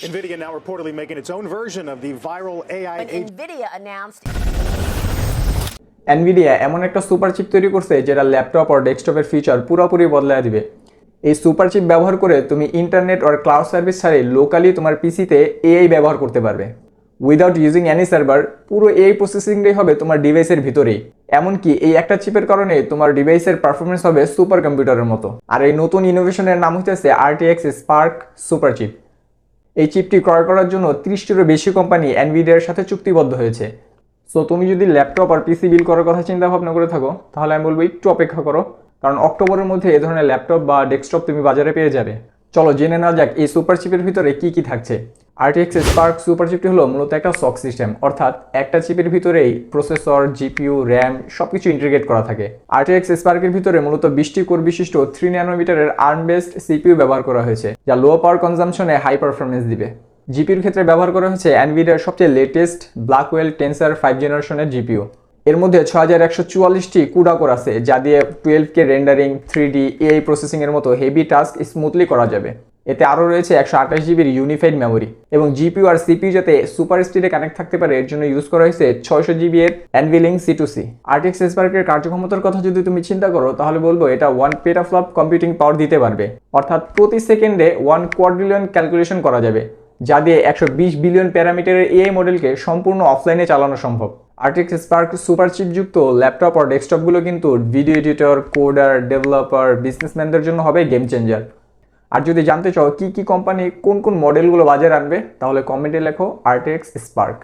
NVIDIA now reportedly making its own version of the viral AI When agent. NVIDIA announced NVIDIA এমন একটা super chip তৈরি করছে যেটা laptop আর ডেস্কটপের feature পুরোপুরি বদলায় দিবে। এই সুপার চিপ ব্যবহার করে তুমি ইন্টারনেট আর ক্লাউড সার্ভিস ছাড়াই লোকালি তোমার পিসিতে এআই ব্যবহার করতে পারবে। উইদাউট ইউজিং এনি সার্ভার, পুরো এআই প্রসেসিংটাই হবে তোমার ডিভাইসের ভিতরেই। এমনকি এই একটা চিপের কারণে তোমার ডিভাইসের পারফরমেন্স হবে সুপার কম্পিউটারের মতো। আর এই নতুন ইনোভেশনের নাম হইতেছে RTX স্পার্ক সুপার চিপ। এই চিপটি ক্রয় করার জন্য 30টিরও বেশি কোম্পানি এনভিডিয়ার সাথে চুক্তিবদ্ধ হয়েছে। সো তুমি যদি ল্যাপটপ আর পিসি বিল করার কথা চিন্তা ভাবনা করে থাকো, তাহলে আমি বলবো একটু অপেক্ষা করো, কারণ অক্টোবরের মধ্যে এই ধরনের ল্যাপটপ বা ডেস্কটপ তুমি বাজারে পেয়ে যাবে। চলো জেনে নেওয়া যাক এই সুপার চিপের ভিতরে কি কি থাকছে। RTX স্পার্ক সুপার চিপটি হলো মূলত একটা সক সিস্টেম, অর্থাৎ একটা চিপের ভিতরেই প্রসেসর, জিপিইউ, র্যাম সবকিছু ইন্টিগ্রেট করা থাকে। RTX স্পার্কের ভিতরে মূলত 20টি কোর বিশিষ্ট 3 ন্যানোমিটারের আর্ম বেসড সিপিইউ ব্যবহার করা হয়েছে, যা লো পাওয়ার কনজাম্পশনে হাই পারফরমেন্স দিবে। জিপির ক্ষেত্রে ব্যবহার করা হয়েছে এনভিডিয়ার সবচেয়ে লেটেস্ট ব্ল্যাকওয়েল টেন্সার 5 জেনারেশনের জিপিইউ। এর মধ্যে 6144টি কুডা কোর আছে, যা দিয়ে 12K rendering, 3D, AI processing এর মতো হেভি টাস্ক স্মুথলি করা যাবে। এতে আরও রয়েছে 128 জিবির ইউনিফাইড মেমোরি, এবং জিপিইউ আর সিপিইউ যাতে সুপার স্পিডে কানেক্ট থাকতে পারে এর জন্য ইউজ করা হয়েছে 600 GB এর NVLink C2C। RTX স্পার্কের কার্যক্ষমতার কথা যদি তুমি চিন্তা করো, তাহলে বলবো এটা 1 পেটাফ্লপ কম্পিউটিং পাওয়ার দিতে পারবে, অর্থাৎ প্রতি সেকেন্ডে 1 কোয়াড্রিলিয়ন ক্যালকুলেশন করা যাবে, যা দিয়ে 120 বিলিয়ন প্যারামিটারের AI মডেলকে সম্পূর্ণ অফলাইনে চালানো সম্ভব। RTX স্পার্ক সুপার চিপ যুক্ত ল্যাপটপ আর ডেস্কটপগুলো কিন্তু ভিডিও এডিটর, কোডার, ডেভেলপার, বিজনেসম্যানদের জন্য হবে গেম চেঞ্জার। আর যদি জানতে চাও কি কি কোম্পানি কোন কোন মডেলগুলো বাজারে আনবে, তাহলে কমেন্টে লেখো RTX স্পার্ক।